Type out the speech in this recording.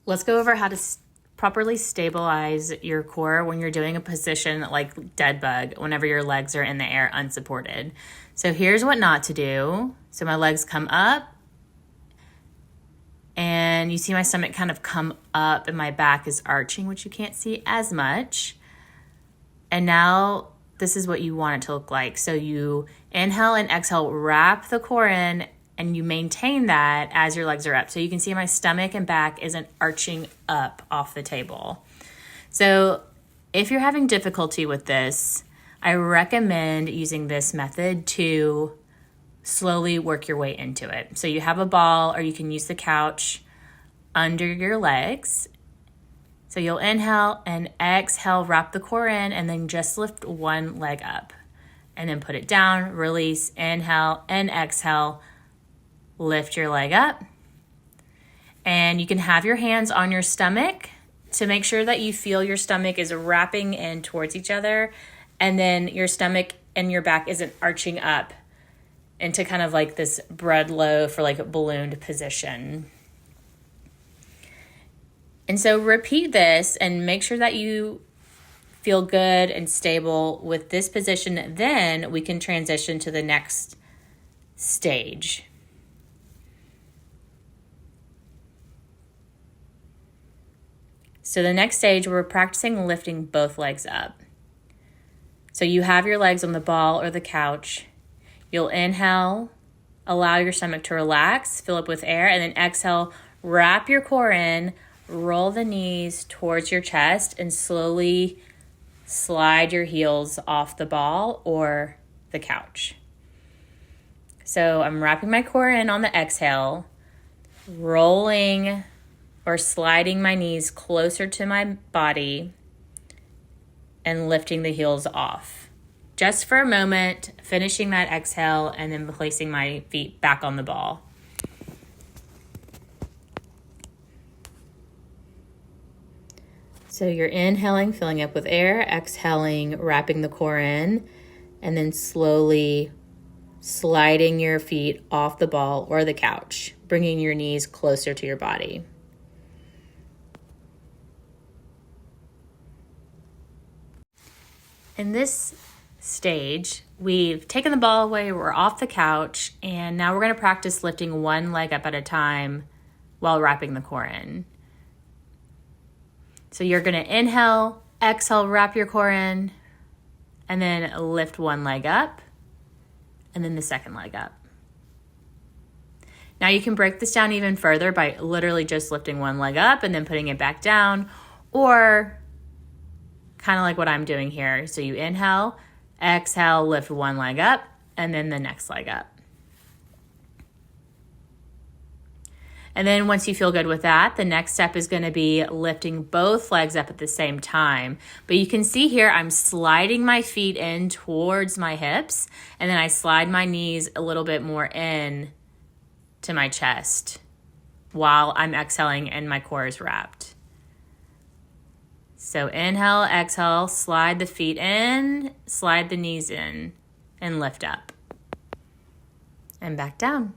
Let's go over how to properly stabilize your core when you're doing a position like dead bug, whenever your legs are in the air unsupported. So here's what not to do. So my legs come up, and you see my stomach kind of come up and my back is arching, which you can't see as much. And now this is what you want it to look like. So you inhale and exhale, wrap the core in, and you maintain that as your legs are up. So you can see my stomach and back isn't arching up off the table. So if you're having difficulty with this, I recommend using this method to slowly work your way into it. So you have a ball, or you can use the couch under your legs. So you'll inhale and exhale, wrap the core in, and then just lift one leg up. And then put it down, release, inhale and exhale, lift your leg up. And you can have your hands on your stomach to make sure that you feel your stomach is wrapping in towards each other, and then your stomach and your back isn't arching up into kind of like this bread loaf or like a ballooned position. And so repeat this and make sure that you feel good and stable with this position. Then we can transition to the next stage. So the next stage, we're practicing lifting both legs up. So you have your legs on the ball or the couch. You'll inhale, allow your stomach to relax, fill up with air, and then exhale, wrap your core in, roll the knees towards your chest, and slowly slide your heels off the ball or the couch. So I'm wrapping my core in on the exhale, rolling or sliding my knees closer to my body, and lifting the heels off. Just for a moment, finishing that exhale, and then placing my feet back on the ball. So you're inhaling, filling up with air, exhaling, wrapping the core in, and then slowly sliding your feet off the ball or the couch, bringing your knees closer to your body. In this stage, we've taken the ball away, we're off the couch, and now we're going to practice lifting one leg up at a time while wrapping the core in. So you're going to inhale, exhale, wrap your core in, and then lift one leg up, and then the second leg up. Now you can break this down even further by literally just lifting one leg up and then putting it back down, or kind of like what I'm doing here. So you inhale, exhale, lift one leg up, and then the next leg up. And then once you feel good with that, the next step is going to be lifting both legs up at the same time. But you can see here, I'm sliding my feet in towards my hips, and then I slide my knees a little bit more in to my chest while I'm exhaling and my core is wrapped. So inhale, exhale, slide the feet in, slide the knees in, and lift up. And back down.